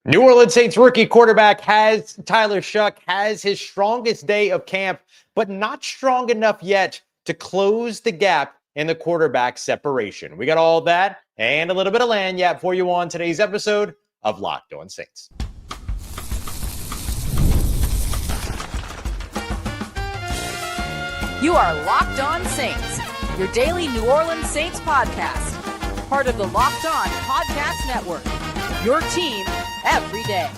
New Orleans Saints rookie quarterback Tyler Shough has his strongest day of camp, but not strong enough yet to close the gap in the quarterback separation. We got all that and a little bit of lagniappe for you on today's episode of Locked On Saints. You are Locked On Saints, your daily New Orleans Saints podcast. Part of the Locked On Podcast Network, your team every day.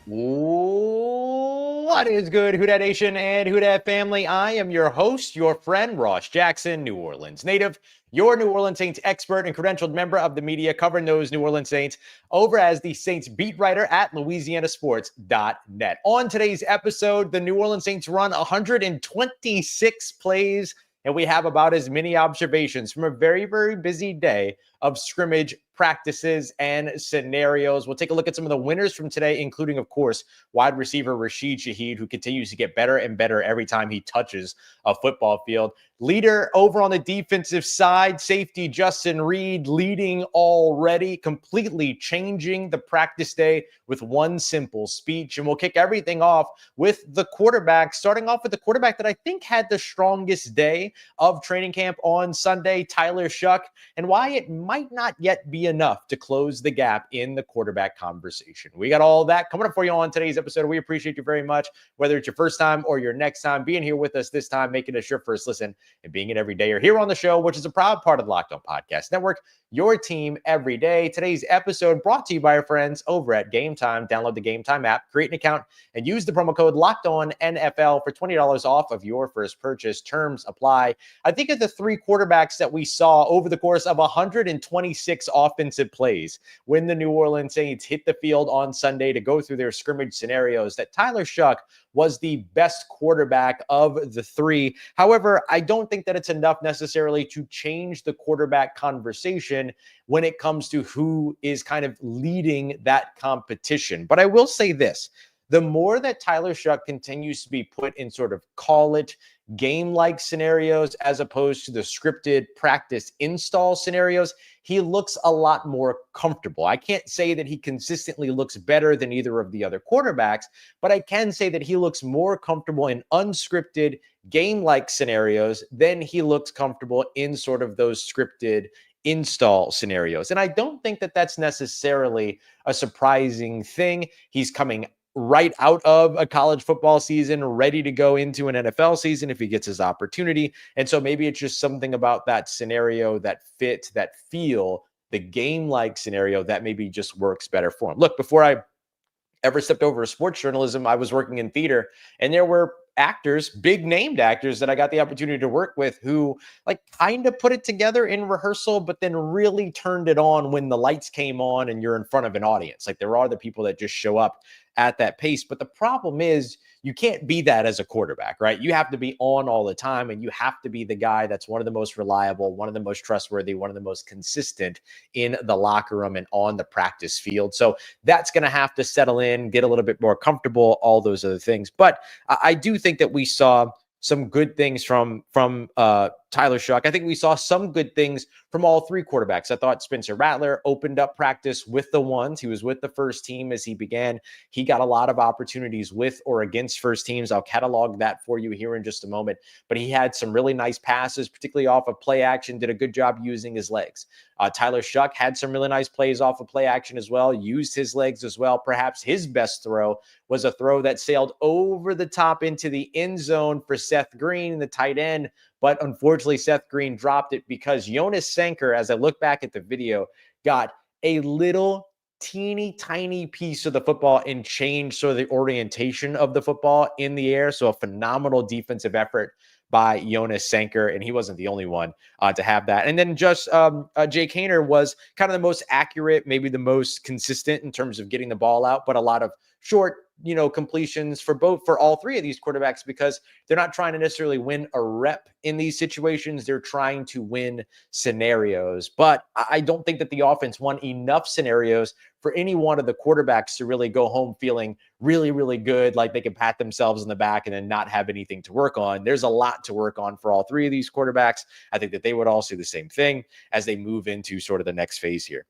What is good, Who Dat Nation and Who Dat family? I am your host, your friend, Ross Jackson, New Orleans native, your New Orleans Saints expert and credentialed member of the media covering those New Orleans Saints over as the Saints beat writer at LouisianaSports.net. On today's episode, the New Orleans Saints run 126 plays, and we have about as many observations from a very, very busy day of scrimmage practices and scenarios. We'll take a look at some of the winners from today, including, of course, wide receiver Rashid Shaheed, who continues to get better and better every time he touches a football field. Leader over on the defensive side, safety Justin Reid leading already, completely changing the practice day with one simple speech. And we'll kick everything off with the quarterback, starting off with the quarterback that I think had the strongest day of training camp on Sunday, Tyler Shough, and why it might not yet be enough to close the gap in the quarterback conversation. We got all that coming up for you on today's episode. We appreciate you very much, whether it's your first time or your next time being here with us this time, making us your first listen and being it every day. You're here on the show, which is a proud part of the Locked On Podcast Network, your team every day. Today's episode brought to you by our friends over at Gametime. Download the Gametime app, create an account, and use the promo code LOCKEDONNFL for $20 off of your first purchase. Terms apply. I think of the three quarterbacks that we saw over the course of 126 offensive plays when the New Orleans Saints hit the field on Sunday to go through their scrimmage scenarios, that Tyler Shough was the best quarterback of the three. However, I don't think that it's enough necessarily to change the quarterback conversation when it comes to who is kind of leading that competition. But I will say this. The more that Tyler Shough continues to be put in sort of call it game-like scenarios as opposed to the scripted practice install scenarios, he looks a lot more comfortable. I can't say that he consistently looks better than either of the other quarterbacks, but I can say that he looks more comfortable in unscripted game-like scenarios than he looks comfortable in sort of those scripted install scenarios. And I don't think that that's necessarily a surprising thing. He's coming right out of a college football season, ready to go into an NFL season if he gets his opportunity. And so maybe it's just something about that scenario, that fit, that feel, the game-like scenario that maybe just works better for him. Look, before I ever stepped over to sports journalism, I was working in theater, and there were actors, big named actors that I got the opportunity to work with who like kind of put it together in rehearsal, but then really turned it on when the lights came on and you're in front of an audience. Like there are the people that just show up at that pace. But the problem is you can't be that as a quarterback, right? You have to be on all the time, and you have to be the guy that's one of the most reliable, one of the most trustworthy, one of the most consistent in the locker room and on the practice field. So that's going to have to settle in, get a little bit more comfortable, all those other things. But I do think that we saw some good things from Tyler Shough. I think we saw some good things from all three quarterbacks. I thought Spencer Rattler opened up practice with the ones. He was with the first team as he began. He got a lot of opportunities with or against first teams. I'll catalog that for you here in just a moment. But he had some really nice passes, particularly off of play action, did a good job using his legs. Tyler Shough had some really nice plays off of play action as well, used his legs as well. Perhaps his best throw was a throw that sailed over the top into the end zone for Seth Green, the tight end. But unfortunately, Seth Green dropped it because Jonas Sanker, as I look back at the video, got a little teeny tiny piece of the football and changed sort of the orientation of the football in the air. So a phenomenal defensive effort by Jonas Sanker, and he wasn't the only one to have that. And then just Jake Haener was kind of the most accurate, maybe the most consistent in terms of getting the ball out, but a lot of short, completions for all three of these quarterbacks, because they're not trying to necessarily win a rep in these situations. They're trying to win scenarios. But I don't think that the offense won enough scenarios for any one of the quarterbacks to really go home feeling really, really good, like they can pat themselves in the back and then not have anything to work on. There's a lot to work on for all three of these quarterbacks. I think that they would all see the same thing as they move into sort of the next phase here.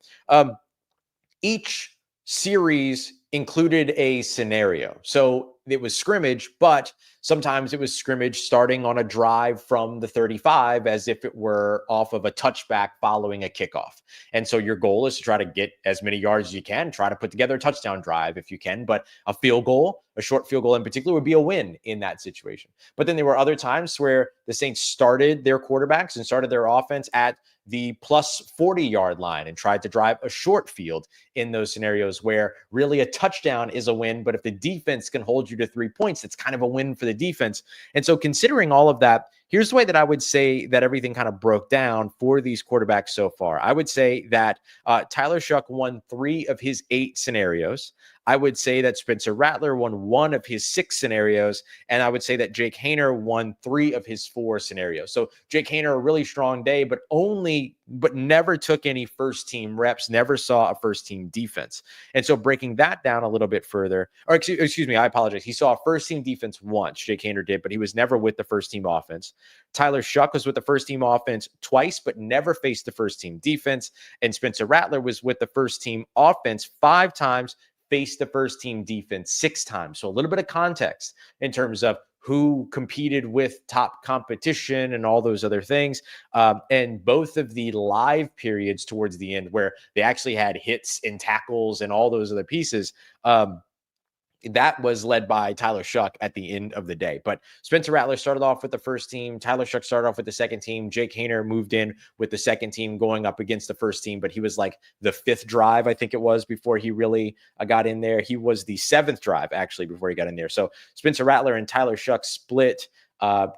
Each series included a scenario. So it was scrimmage, but sometimes it was scrimmage starting on a drive from the 35 as if it were off of a touchback following a kickoff. And so your goal is to try to get as many yards as you can, try to put together a touchdown drive if you can, but a field goal, a short field goal in particular, would be a win in that situation. But then there were other times where the Saints started their quarterbacks and started their offense at the plus 40-yard line and tried to drive a short field in those scenarios where really a touchdown is a win. But if the defense can hold you to 3 points, it's kind of a win for the defense. And so considering all of that, here's the way that I would say that everything kind of broke down for these quarterbacks so far. I would say that Tyler Shough won 3 of his 8 scenarios. I would say that Spencer Rattler won 1 of his 6 scenarios, and I would say that Jake Haener won 3 of his 4 scenarios. So Jake Haener, a really strong day, but never took any first-team reps, never saw a first-team defense. And so breaking that down a little bit further, or excuse me, I apologize. He saw a first-team defense once, Jake Haener did, but he was never with the first-team offense. Tyler Shough was with the first-team offense twice, but never faced the first-team defense. And Spencer Rattler was with the first-team offense 5 times, faced the first team defense 6 times. So a little bit of context in terms of who competed with top competition and all those other things. And both of the live periods towards the end where they actually had hits and tackles and all those other pieces, that was led by Tyler Shough at the end of the day. But Spencer Rattler started off with the first team. Tyler Shough started off with the second team. Jake Haener moved in with the second team going up against the first team, but he was like the 5th drive, I think it was, before he really got in there. He was the 7th drive, actually, before he got in there. So Spencer Rattler and Tyler Shough split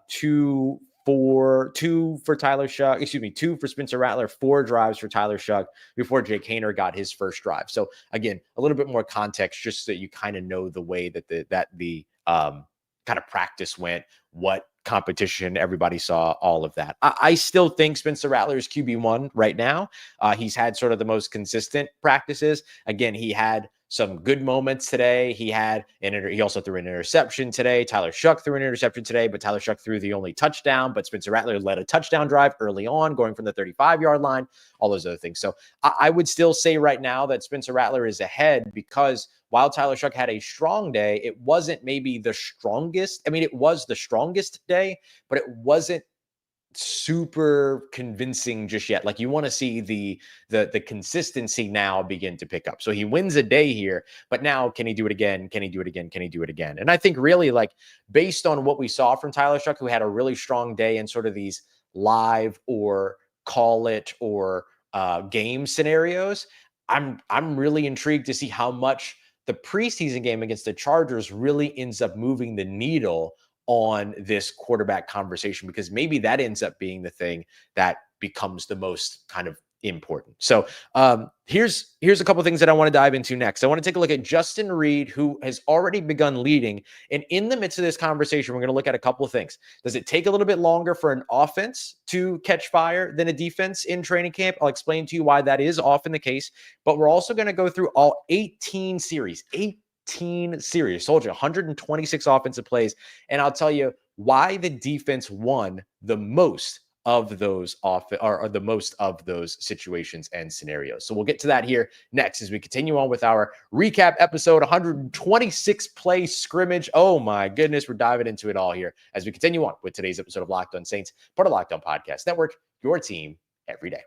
2 for Tyler Shough, 2 for Spencer Rattler, 4 drives for Tyler Shough before Jake Haener got his first drive. So again, a little bit more context just so that you kind of know the way that the kind of practice went, what competition everybody saw, all of that. I still think Spencer Rattler is QB1 right now. He's had sort of the most consistent practices. Again, he had some good moments today. He also threw an interception today. Tyler Shough threw an interception today, but Tyler Shough threw the only touchdown. But Spencer Rattler led a touchdown drive early on, going from the 35-yard line, all those other things. So I would still say right now that Spencer Rattler is ahead because while Tyler Shough had a strong day, it wasn't maybe the strongest. I mean, it was the strongest day, but it wasn't super convincing just yet. Like you want to see the consistency now begin to pick up. So he wins a day here, but now can he do it again? Can he do it again? Can he do it again? And I think really like based on what we saw from Tyler Shough, who had a really strong day in sort of these live or call it or game scenarios, I'm really intrigued to see how much the preseason game against the Chargers really ends up moving the needle on this quarterback conversation, because maybe that ends up being the thing that becomes the most kind of important. So here's a couple of things that I want to dive into next. I want to take a look at Justin Reid, who has already begun leading. And in the midst of this conversation, we're going to look at a couple of things. Does it take a little bit longer for an offense to catch fire than a defense in training camp? I'll explain to you why that is often the case. But we're also going to go through all 18 series. Told you 126 offensive plays. And I'll tell you why the defense won the most of those or the most of those situations and scenarios. So we'll get to that here next as we continue on with our recap episode 126 play scrimmage. Oh my goodness, we're diving into it all here as we continue on with today's episode of Locked On Saints, part of Locked On Podcast Network, your team every day.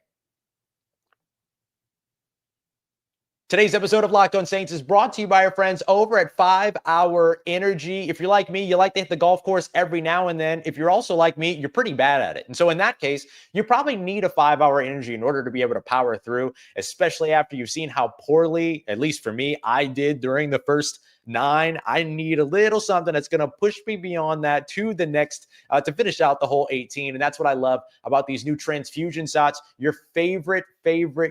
Today's episode of Locked On Saints is brought to you by our friends over at 5 Hour Energy. If you're like me, you like to hit the golf course every now and then. If you're also like me, you're pretty bad at it. And so in that case, you probably need a 5 Hour Energy in order to be able to power through, especially after you've seen how poorly, at least for me, I did during the first 9. I need a little something that's going to push me beyond that to the next, to finish out the whole 18. And that's what I love about these new transfusion shots. Your favorite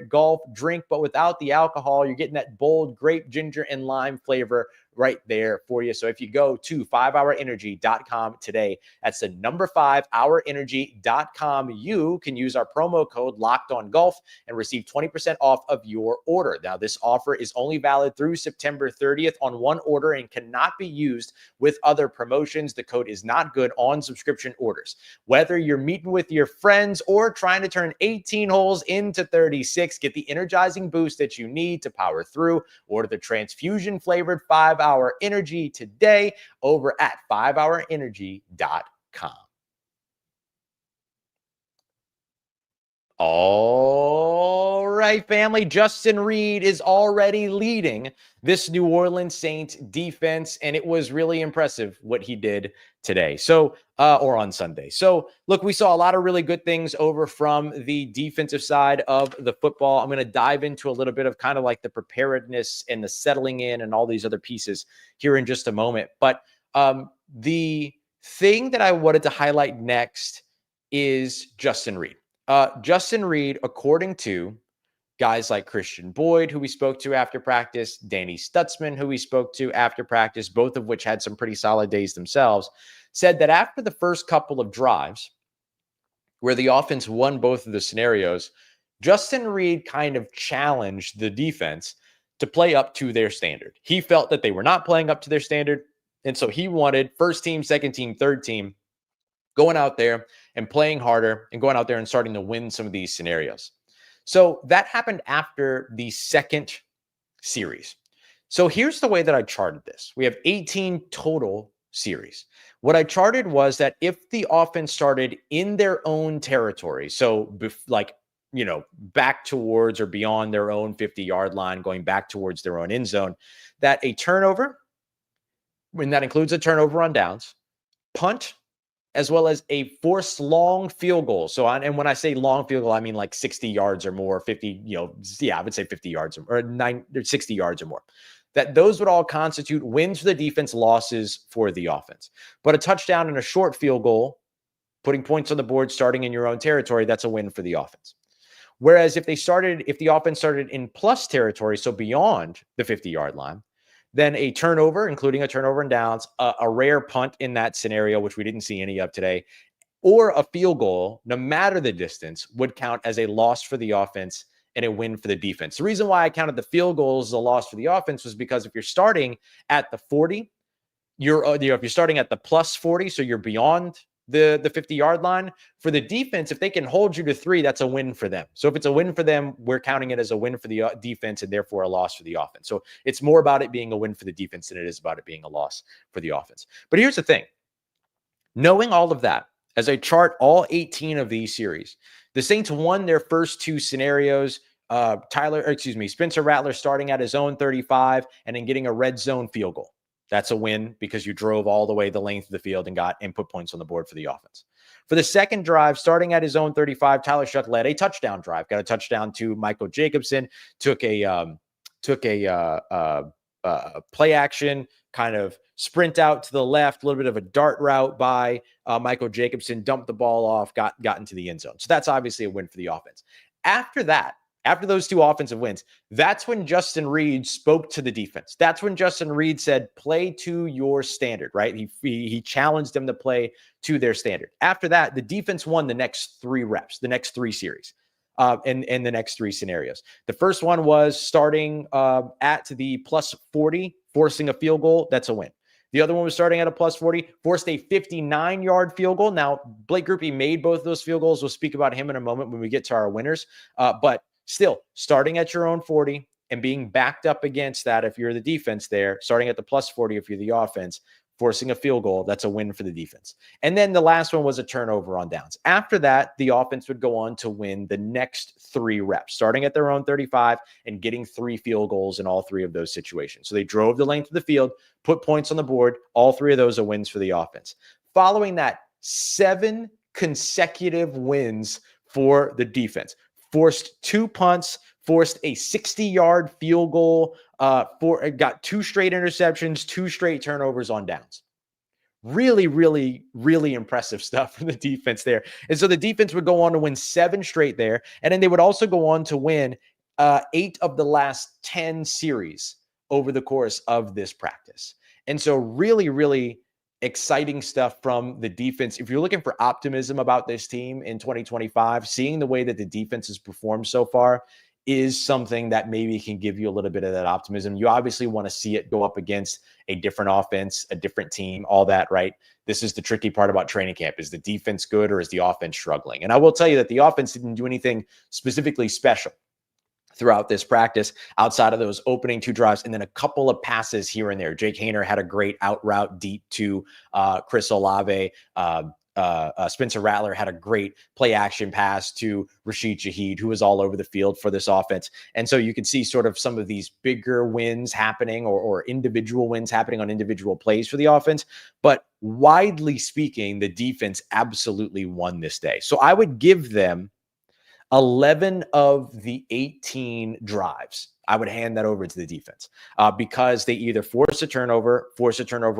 golf drink, but without the alcohol. You're getting that bold grape, ginger, and lime flavor right there for you. So if you go to 5hourenergy.com today, that's the number 5hourenergy.com, you can use our promo code LOCKEDONGolf and receive 20% off of your order. Now, this offer is only valid through September 30th on one order and cannot be used with other promotions. The code is not good on subscription orders. Whether you're meeting with your friends or trying to turn 18 holes into 36, get the energizing boost that you need to power through. Order the transfusion flavored 5-Hour Energy today over at 5hourenergy.com. All right, family. Justin Reid is already leading this New Orleans Saints defense, and it was really impressive what he did today. Or on Sunday. So, look, we saw a lot of really good things over from the defensive side of the football. I'm going to dive into a little bit of kind of like the preparedness and the settling in and all these other pieces here in just a moment. But the thing that I wanted to highlight next is Justin Reid. Justin Reid, according to guys like Christian Boyd, who we spoke to after practice, Danny Stutsman, who we spoke to after practice, both of which had some pretty solid days themselves, said that after the first couple of drives where the offense won both of the scenarios, Justin Reid kind of challenged the defense to play up to their standard. He felt that they were not playing up to their standard, and so he wanted first team, second team, third team going out there and playing harder and going out there and starting to win some of these scenarios. So that happened after the second series. So here's the way that I charted this. We have 18 total series. What I charted was that if the offense started in their own territory, so back towards or beyond their own 50-yard line, going back towards their own end zone, that a turnover, when that includes a turnover on downs, punt, as well as a forced long field goal. And when I say long field goal, I mean like 60 yards or more, 50, I would say 50 yards or 60 yards or more. That those would all constitute wins for the defense, losses for the offense. But a touchdown and a short field goal, putting points on the board, starting in your own territory, that's a win for the offense. Whereas if the offense started in plus territory, so beyond the 50-yard line, then a turnover, including a turnover and downs, a rare punt in that scenario, which we didn't see any of today, or a field goal, no matter the distance, would count as a loss for the offense and a win for the defense. The reason why I counted the field goals as a loss for the offense was because if you're starting at the 40, if you're starting at the plus 40, so you're beyond the 50-yard line, for the defense, if they can hold you to 3, that's a win for them. So if it's a win for them, we're counting it as a win for the defense and therefore a loss for the offense. So it's more about it being a win for the defense than it is about it being a loss for the offense. But here's the thing. Knowing all of that, as I chart all 18 of these series, the Saints won their first 2 scenarios. Spencer Rattler starting at his own 35 and then getting a red zone field goal. That's a win because you drove all the way the length of the field and got input points on the board for the offense. For the second drive, starting at his own 35, Tyler Shough led a touchdown drive, got a touchdown to Michael Jacobson, took a play action, kind of sprint out to the left, a little bit of a dart route by Michael Jacobson, dumped the ball off, got into the end zone. So that's obviously a win for the offense. After that, after those 2 offensive wins, that's when Justin Reid spoke to the defense. That's when Justin Reid said, play to your standard, right? He challenged them to play to their standard. After that, the defense won the next 3 reps, the next 3 series, and the next 3 scenarios. The first one was starting at the plus 40, forcing a field goal. That's a win. The other one was starting at a plus 40, forced a 59-yard field goal. Now, Blake Grupe made both of those field goals. We'll speak about him in a moment when we get to our winners. But still, starting at your own 40 and being backed up against that, if you're the defense there, starting at the plus 40 if you're the offense, forcing a field goal, that's a win for the defense. And then the last one was a turnover on downs. After that, the offense would go on to win the next 3 reps, starting at their own 35 and getting 3 field goals in all 3 of those situations. So they drove the length of the field, put points on the board. All 3 of those are wins for the offense. Following that, 7 consecutive wins for the defense. Forced 2 punts, forced a 60-yard field goal, got 2 straight interceptions, 2 straight turnovers on downs. Really, really, really impressive stuff from the defense there. And so the defense would go on to win 7 straight there. And then they would also go on to win 8 of the last 10 series over the course of this practice. And so really, really exciting stuff from the defense. If you're looking for optimism about this team in 2025, seeing the way that the defense has performed so far is something that maybe can give you a little bit of that optimism. You obviously want to see it go up against a different offense, a different team, all that, right? This is the tricky part about training camp. Is the defense good or is the offense struggling? And I will tell you that the offense didn't do anything specifically special throughout this practice outside of those opening 2 drives and then a couple of passes here and there. Jake Haener had a great out route deep to Chris Olave. Spencer Rattler had a great play action pass to Rashid Shaheed, who was all over the field for this offense. And so you can see sort of some of these bigger wins happening or individual wins happening on individual plays for the offense. But widely speaking, the defense absolutely won this day. So I would give them 11 of the 18 drives. I would hand that over to the defense because they either forced a turnover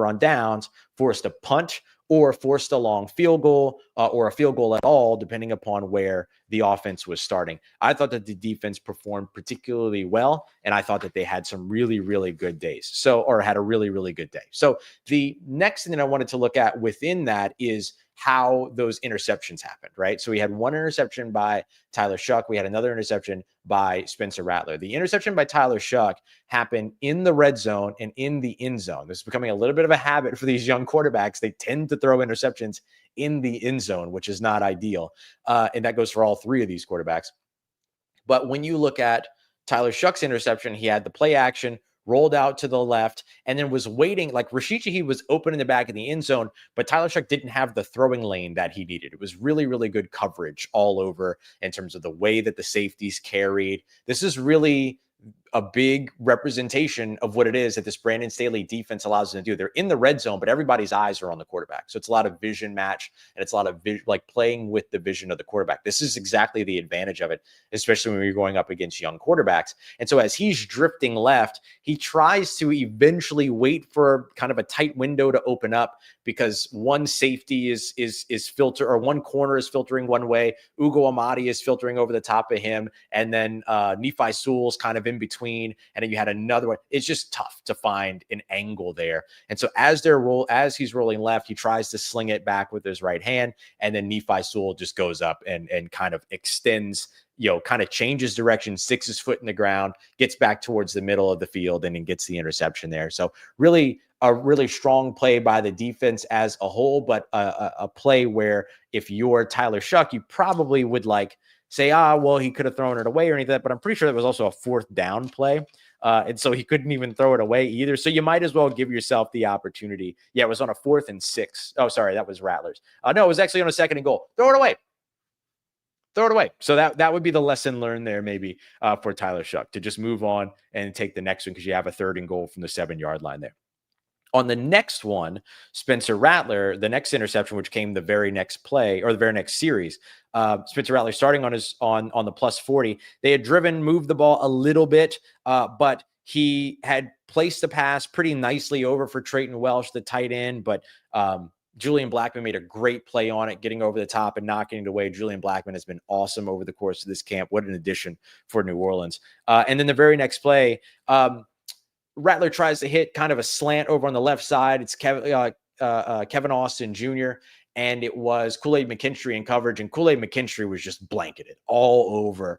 on downs, forced a punt, or forced a long field goal or a field goal at all, depending upon where the offense was starting. I thought that the defense performed particularly well, and I thought that they had some really, really good days. Or had a really, really good day. So the next thing that I wanted to look at within that is how those interceptions happened, right? So we had one interception by Tyler Shough. We had another interception by Spencer Rattler. The interception by Tyler Shough happened in the red zone and in the end zone. This is becoming a little bit of a habit for these young quarterbacks. They tend to throw interceptions in the end zone, which is not ideal. And that goes for all 3 of these quarterbacks. But when you look at Tyler Shough's interception, he had the play action, rolled out to the left, and then was waiting. Like Rashid Shaheed was open in the back of the end zone, but Tyler Shough didn't have the throwing lane that he needed. It was really, really good coverage all over in terms of the way that the safeties carried. This is really a big representation of what it is that this Brandon Staley defense allows them to do. They're in the red zone, but everybody's eyes are on the quarterback. So it's a lot of vision match, and it's a lot of like playing with the vision of the quarterback. This is exactly the advantage of it, especially when you're going up against young quarterbacks. And so as he's drifting left, he tries to eventually wait for kind of a tight window to open up because one safety is filter, or one corner is filtering one way. Ugo Amadi is filtering over the top of him, and then Nephi Sewell's kind of in between. And then you had another one. It's just tough to find an angle there. And so as he's rolling left, he tries to sling it back with his right hand. And then Nephi Sewell just goes up and kind of extends, kind of changes direction, sticks his foot in the ground, gets back towards the middle of the field, and then gets the interception there. So really a really strong play by the defense as a whole, but a play where if you're Tyler Shough, you probably would say, well, he could have thrown it away or anything, but I'm pretty sure that was also a 4th down play. And so he couldn't even throw it away either. So you might as well give yourself the opportunity. Yeah, it was on a 4th and 6. Oh, sorry, that was Rattler's. No, it was actually on a 2nd and goal. Throw it away. So that would be the lesson learned there maybe for Tyler Shough, to just move on and take the next one because you have a 3rd and goal from the 7-yard line there. On the next one, Spencer Rattler, the next interception, which came the very next play or the very next series, Spencer Rattler starting on the plus 40. They had moved the ball a little bit, but he had placed the pass pretty nicely over for Trayton Welsh, the tight end. But Julian Blackman made a great play on it, getting over the top and knocking it away. Julian Blackman has been awesome over the course of this camp. What an addition for New Orleans. And then the very next play, Rattler tries to hit kind of a slant over on the left side. It's Kevin Austin Jr., and it was Kool-Aid McKinstry in coverage, and Kool-Aid McKinstry was just blanketed all over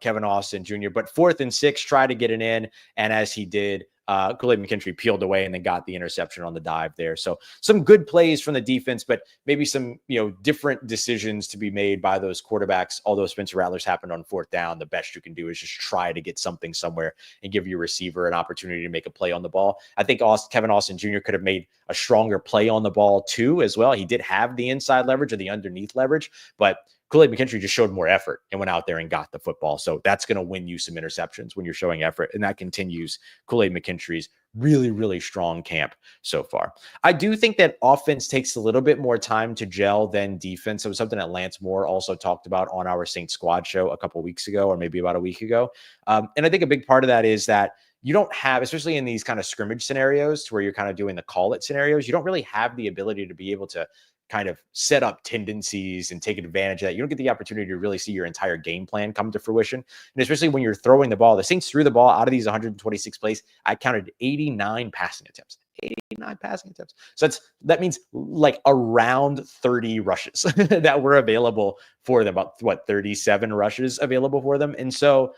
Kevin Austin Jr. But 4th and 6, tried to get it in, and as he did, Kool-Aid McKinstry peeled away and then got the interception on the dive there. So some good plays from the defense, but maybe some different decisions to be made by those quarterbacks. Although Spencer Rattler's happened on 4th down, the best you can do is just try to get something somewhere and give your receiver an opportunity to make a play on the ball. I think Kevin Austin Jr. could have made a stronger play on the ball too as well. He did have the inside leverage or the underneath leverage, but Kool-Aid McKinstry just showed more effort and went out there and got the football. So that's going to win you some interceptions when you're showing effort. And that continues Kool-Aid McKinstry's really, really strong camp so far. I do think that offense takes a little bit more time to gel than defense. It was something that Lance Moore also talked about on our Saints Squad show a couple weeks ago, or maybe about a week ago. And I think a big part of that is that you don't have, especially in these kind of scrimmage scenarios where you're kind of doing the call it scenarios, you don't really have the ability to be able to kind of set up tendencies and take advantage of that. You don't get the opportunity to really see your entire game plan come to fruition. And especially when you're throwing the ball, the Saints threw the ball out of these 126 plays. I counted 89 passing attempts. 89 passing attempts. So that means like around 30 rushes that were available for them, about 37 rushes available for them. And so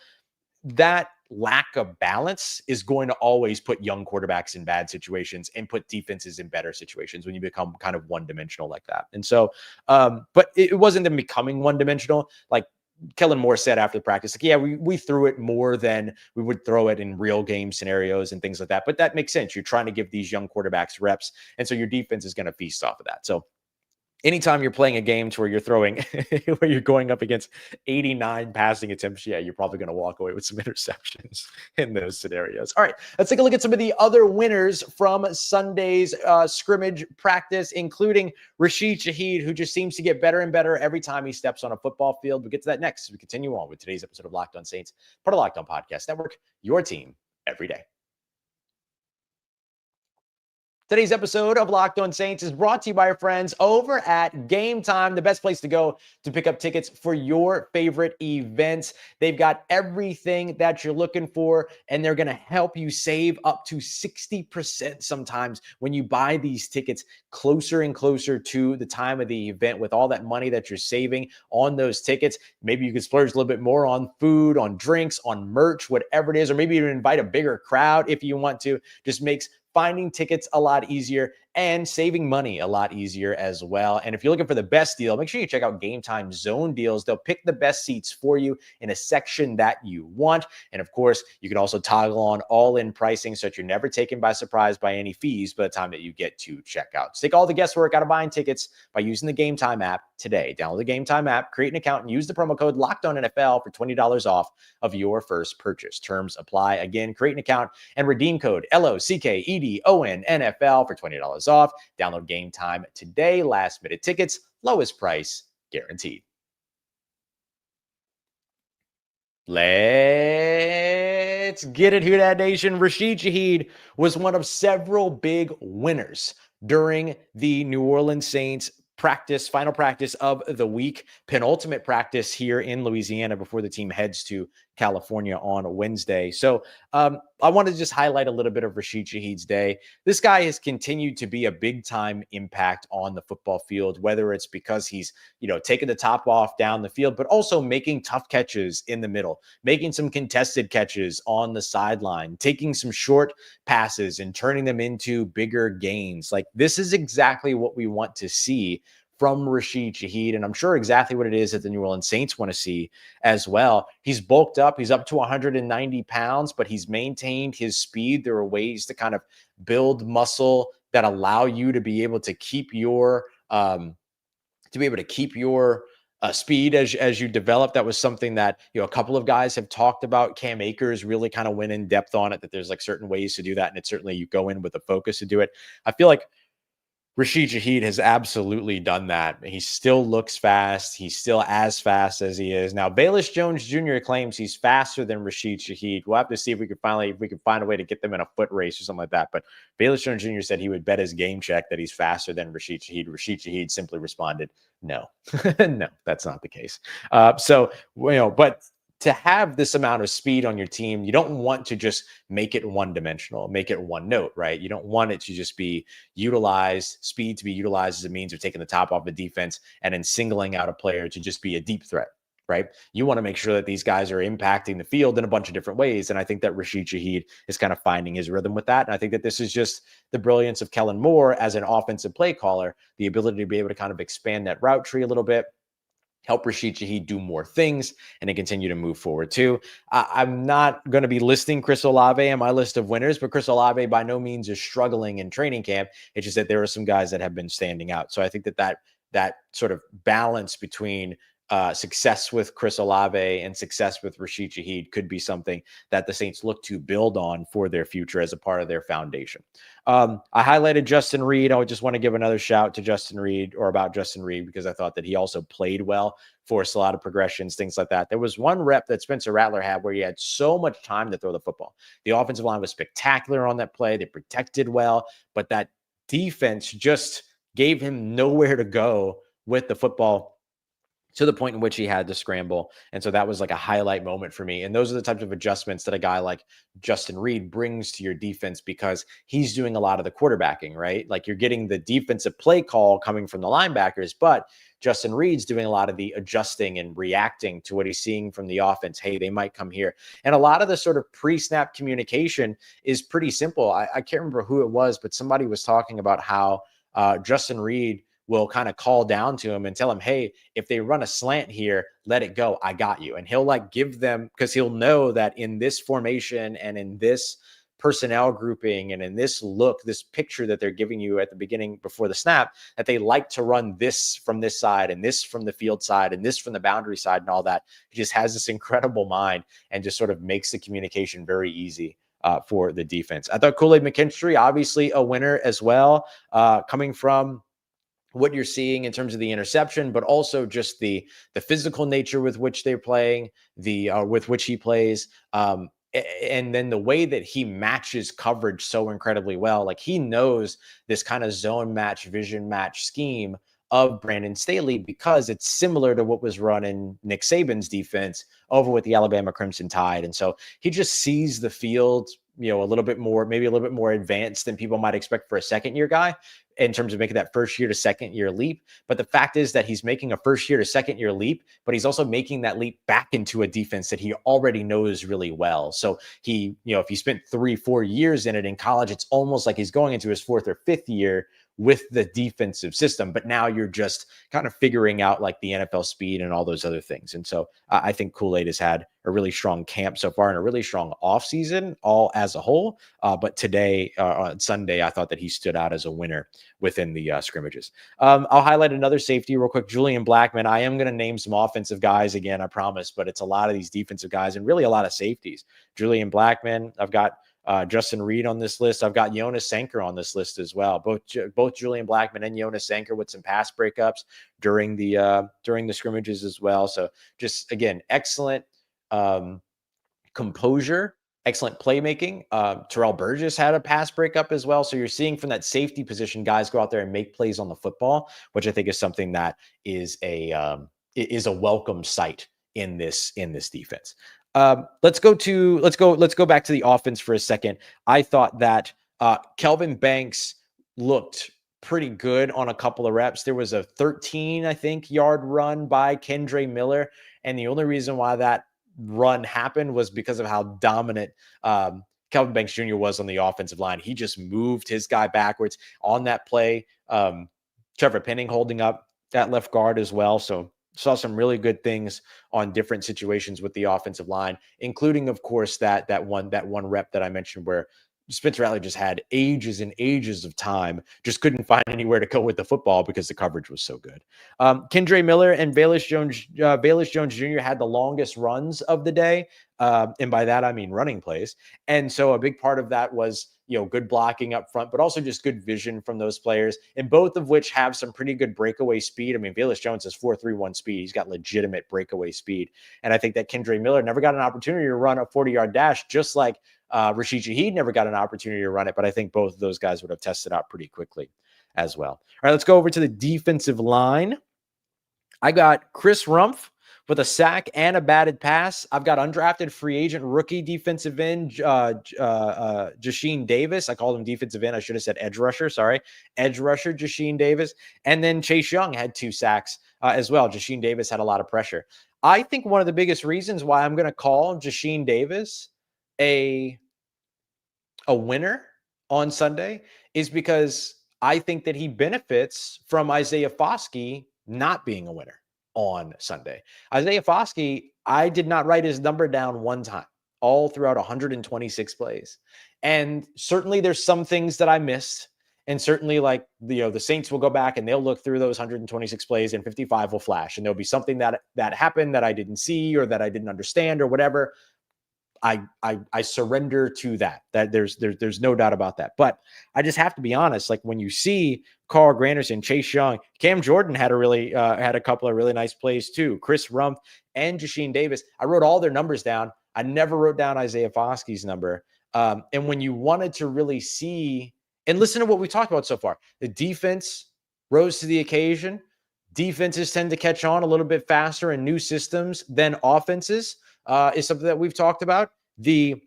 that lack of balance is going to always put young quarterbacks in bad situations and put defenses in better situations when you become kind of one-dimensional like that. And so, but it wasn't them becoming one-dimensional. Like Kellen Moore said after the practice, like, yeah, we threw it more than we would throw it in real game scenarios and things like that. But that makes sense. You're trying to give these young quarterbacks reps. And so your defense is going to feast off of that. So anytime you're playing a game to where you're throwing, where you're going up against 89 passing attempts, yeah, you're probably going to walk away with some interceptions in those scenarios. All right, let's take a look at some of the other winners from Sunday's scrimmage practice, including Rashid Shaheed, who just seems to get better and better every time he steps on a football field. We'll get to that next as we continue on with today's episode of Locked On Saints, part of Locked On Podcast Network, your team every day. Today's episode of Locked On Saints is brought to you by our friends over at Gametime, the best place to go to pick up tickets for your favorite events. They've got everything that you're looking for, and they're going to help you save up to 60% sometimes when you buy these tickets closer and closer to the time of the event. With all that money that you're saving on those tickets, maybe you could splurge a little bit more on food, on drinks, on merch, whatever it is, or maybe even invite a bigger crowd if you want to. Just makes finding tickets a lot easier and saving money a lot easier as well. And if you're looking for the best deal, make sure you check out Gametime Zone Deals. They'll pick the best seats for you in a section that you want. And of course, you can also toggle on all-in pricing so that you're never taken by surprise by any fees by the time that you get to checkout. So take all the guesswork out of buying tickets by using the Gametime app today. Download the Gametime app, create an account, and use the promo code LOCKEDONNFL for $20 off of your first purchase. Terms apply. Again, create an account and redeem code LOCKEDONNFL for $20 off. Download Gametime today. Last minute tickets, lowest price guaranteed. Let's get it, Who Dat Nation. Rashid Shaheed was one of several big winners during the New Orleans Saints final practice of the week, penultimate practice here in Louisiana before the team heads to California on Wednesday. So I want to just highlight a little bit of Rashid Shaheed's day. This guy has continued to be a big time impact on the football field, whether it's because he's, taking the top off down the field, but also making tough catches in the middle, making some contested catches on the sideline, taking some short passes and turning them into bigger gains. Like, this is exactly what we want to see from Rashid Shaheed, and I'm sure exactly what it is that the New Orleans Saints want to see as well. He's bulked up. He's up to 190 pounds, but he's maintained his speed. There are ways to kind of build muscle that allow you to be able to keep your speed as you develop. That was something that, a couple of guys have talked about. Cam Akers really kind of went in depth on it, that there's like certain ways to do that. And it's certainly, you go in with a focus to do it. I feel like Rashid Shaheed has absolutely done that. He still looks fast. He's still as fast as he is. Now, Bayless Jones Jr. claims he's faster than Rashid Shaheed. We'll have to see if we can find a way to get them in a foot race or something like that. But Bayless Jones Jr. said he would bet his game check that he's faster than Rashid Shaheed. Rashid Shaheed simply responded, no, no, that's not the case. But to have this amount of speed on your team, you don't want to just make it one-dimensional, make it one note, right? You don't want it to just be speed to be utilized as a means of taking the top off the defense and then singling out a player to just be a deep threat, right? You want to make sure that these guys are impacting the field in a bunch of different ways. And I think that Rashid Shaheed is kind of finding his rhythm with that. And I think that this is just the brilliance of Kellen Moore as an offensive play caller, the ability to be able to kind of expand that route tree a little bit, help Rashid Shaheed do more things, and then continue to move forward too. I'm not going to be listing Chris Olave on my list of winners, but Chris Olave by no means is struggling in training camp. It's just that there are some guys that have been standing out. So I think that sort of balance between success with Chris Olave and success with Rashid Shaheed could be something that the Saints look to build on for their future as a part of their foundation. I highlighted Justin Reid. I would just want to give another shout to Justin Reid, or about Justin Reid, because I thought that he also played well, forced a lot of progressions, things like that. There was one rep that Spencer Rattler had where he had so much time to throw the football. The offensive line was spectacular on that play. They protected well, but that defense just gave him nowhere to go with the football to the point in which he had to scramble. And so that was like a highlight moment for me. And those are the types of adjustments that a guy like Justin Reid brings to your defense, because he's doing a lot of the quarterbacking, right? Like you're getting the defensive play call coming from the linebackers, but Justin Reid's doing a lot of the adjusting and reacting to what he's seeing from the offense. Hey, they might come here. And a lot of the sort of pre-snap communication is pretty simple. I can't remember who it was, but somebody was talking about how Justin Reid will kind of call down to him and tell him, hey, if they run a slant here, let it go. I got you. And he'll like give them, because he'll know that in this formation and in this personnel grouping and in this look, this picture that they're giving you at the beginning before the snap, that they like to run this from this side and this from the field side and this from the boundary side and all that. He just has this incredible mind and just sort of makes the communication very easy for the defense. I thought Kool-Aid McKinstry, obviously a winner as well, coming from what you're seeing in terms of the interception, but also just the physical nature with which they're playing, with which he plays, and then the way that he matches coverage so incredibly well. Like he knows this kind of zone match, vision match scheme of Brandon Staley, because it's similar to what was run in Nick Saban's defense over with the Alabama Crimson Tide. And so he just sees the field, a little bit more, maybe a little bit more advanced than people might expect for a second-year guy in terms of making that first year to second year leap. But the fact is that he's making a first year to second year leap, but he's also making that leap back into a defense that he already knows really well. So he, if he spent 3-4 years in it in college, it's almost like he's going into his fourth or fifth year with the defensive system, but now you're just kind of figuring out like the NFL speed and all those other things. And so I think Kool-Aid has had a really strong camp so far and a really strong offseason all as a whole. But today, on Sunday, I thought that he stood out as a winner within the scrimmages. I'll highlight another safety real quick, Julian Blackmon. I am going to name some offensive guys again, I promise, but it's a lot of these defensive guys and really a lot of safeties. Julian Blackmon, I've got Justin Reid on this list. I've got Jonas Sanker on this list as well. Both Julian Blackmon and Jonas Sanker with some pass breakups during the scrimmages as well. So just again, excellent composure, excellent playmaking. Terrell Burgess had a pass breakup as well. So you're seeing from that safety position, guys go out there and make plays on the football, which I think is something that is a welcome sight in this defense. Let's go back to the offense for a second. I thought that Kelvin Banks looked pretty good on a couple of reps. There was a 13, I think, yard run by Kendre Miller. And the only reason why that run happened was because of how dominant Kelvin Banks Jr. was on the offensive line. He just moved his guy backwards on that play. Trevor Penning holding up that left guard as well. So saw some really good things on different situations with the offensive line, including, of course, that one rep that I mentioned where Spencer Rattler just had ages and ages of time, just couldn't find anywhere to go with the football because the coverage was so good. Kendre Miller and Velus Jones Jr. had the longest runs of the day. And by that, I mean running plays. And so a big part of that was, good blocking up front, but also just good vision from those players, and both of which have some pretty good breakaway speed. I mean, Velus Jones has 4.31 speed. He's got legitimate breakaway speed. And I think that Kendre Miller never got an opportunity to run a 40-yard dash, just like Rashid Shaheed never got an opportunity to run it. But I think both of those guys would have tested out pretty quickly as well. All right, let's go over to the defensive line. I got Chris Rumph with a sack and a batted pass. I've got undrafted free agent rookie defensive end, Jasheen Davis. I called him defensive end. I should have said edge rusher. Sorry. Edge rusher, Jasheen Davis. And then Chase Young had 2 sacks as well. Jasheen Davis had a lot of pressure. I think one of the biggest reasons why I'm going to call Jasheen Davis a winner on Sunday is because I think that he benefits from Isaiah Foskey not being a winner on Sunday. Isaiah Foskey, I did not write his number down one time all throughout 126 plays. And certainly there's some things that I missed. And certainly like, the Saints will go back and they'll look through those 126 plays and 55 will flash. And there'll be something that happened that I didn't see or that I didn't understand or whatever. I surrender to that there's no doubt about that. But I just have to be honest. Like when you see Carl Granderson, Chase Young, Cam Jordan had a couple of really nice plays too. Chris Rumph and Jasheen Davis. I wrote all their numbers down. I never wrote down Isaiah Foskey's number. And when you wanted to really see and listen to what we talked about so far, the defense rose to the occasion. Defenses tend to catch on a little bit faster in new systems than offenses, is something that we've talked about. The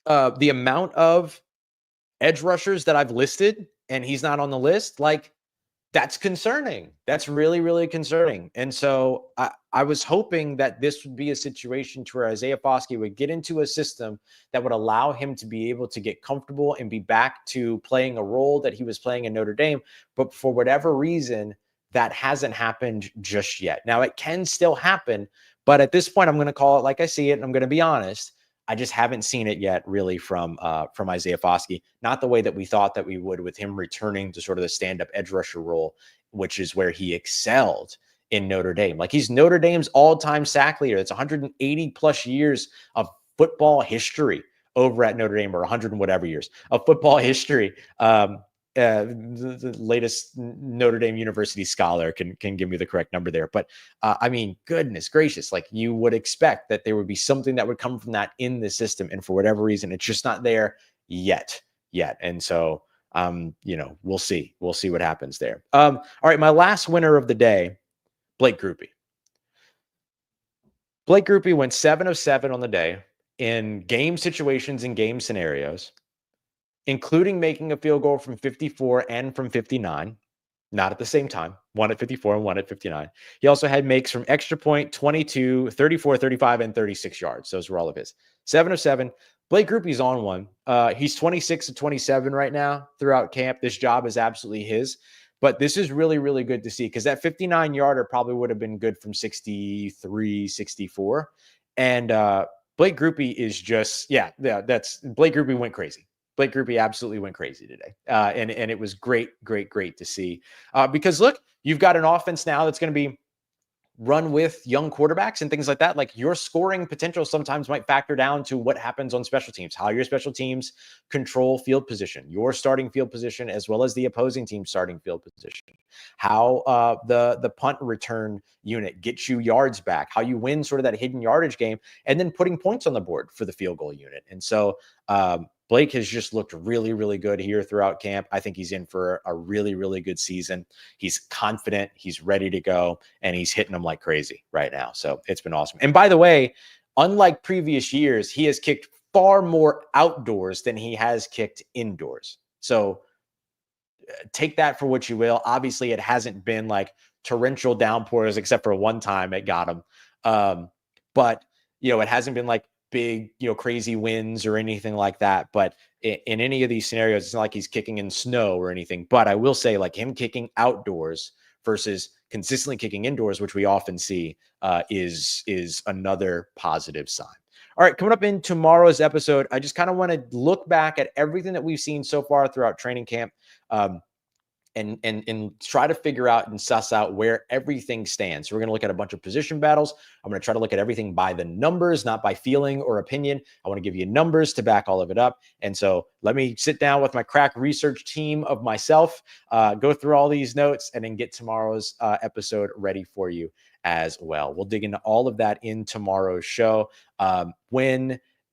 amount of edge rushers that I've listed and he's not on the list, like, that's concerning. That's really, really concerning. And so I was hoping that this would be a situation to where Isaiah Foskey would get into a system that would allow him to be able to get comfortable and be back to playing a role that he was playing in Notre Dame. But for whatever reason, that hasn't happened just yet. Now, it can still happen, but at this point, I'm going to call it like I see it, and I'm going to be honest. I just haven't seen it yet, really, from Isaiah Foskey. Not the way that we thought that we would, with him returning to sort of the stand-up edge rusher role, which is where he excelled in Notre Dame. Like, he's Notre Dame's all-time sack leader. It's 180 plus years of football history over at Notre Dame, or 100 and whatever years of football history. The latest Notre Dame University scholar can give me the correct number there. But I mean, goodness gracious, like, you would expect that there would be something that would come from that in the system. And for whatever reason, it's just not there yet. And so, we'll see. We'll see what happens there. All right. My last winner of the day, Blake Grupe. Blake Grupe went 7 of 7 on the day in game situations and game scenarios, including making a field goal from 54 and from 59, not at the same time, one at 54 and one at 59. He also had makes from extra point, 22, 34, 35, and 36 yards. Those were all of his. 7 of 7. Blake Grupe's on one. He's 26 of 27 right now throughout camp. This job is absolutely his. But this is really, really good to see, because that 59-yarder probably would have been good from 63, 64. And Blake Grupe is just, that's Blake Grupe went crazy. Blake Grupe absolutely went crazy today. And it was great to see. Because look, you've got an offense now that's going to be run with young quarterbacks and things like that. Like, your scoring potential sometimes might factor down to what happens on special teams, how your special teams control field position, your starting field position, as well as the opposing team starting field position, how the punt return unit gets you yards back, how you win sort of that hidden yardage game, and then putting points on the board for the field goal unit. And so Blake has just looked really, really good here throughout camp. I think he's in for a really, really good season. He's confident, he's ready to go, and he's hitting them like crazy right now. So it's been awesome. And by the way, unlike previous years, he has kicked far more outdoors than he has kicked indoors. So take that for what you will. Obviously, it hasn't been like torrential downpours, except for one time it got him. But, it hasn't been like big, crazy winds or anything like that. But in any of these scenarios, it's not like he's kicking in snow or anything. But I will say, like, him kicking outdoors versus consistently kicking indoors, which we often see, is another positive sign. All right, coming up in tomorrow's episode, I just kind of want to look back at everything that we've seen so far throughout training camp. And try to figure out and suss out where everything stands. So we're going to look at a bunch of position battles. I'm going to try to look at everything by the numbers, not by feeling or opinion. I want to give you numbers to back all of it up. And so let me sit down with my crack research team of myself, go through all these notes, and then get tomorrow's episode ready for you as well. We'll dig into all of that in tomorrow's show.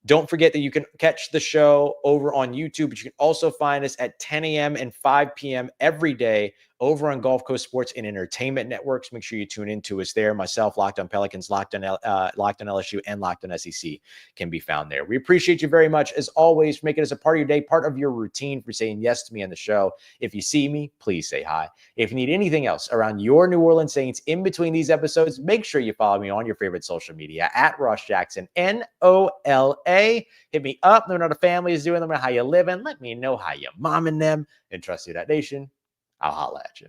Don't forget that you can catch the show over on YouTube, but you can also find us at 10 a.m. and 5 p.m. every day over on Gulf Coast Sports and Entertainment Networks. Make sure you tune into us there. Myself, Locked on Pelicans, Locked on LSU, and Locked on SEC can be found there. We appreciate you very much, as always, for making us a part of your day, part of your routine, for saying yes to me on the show. If you see me, please say hi. If you need anything else around your New Orleans Saints in between these episodes, make sure you follow me on your favorite social media at Ross Jackson, NOLA. Hit me up. Let me know how the family is doing. Let me know how you living. Let me know how you momming them. And trust Who Dat Nation, I'll holla at you.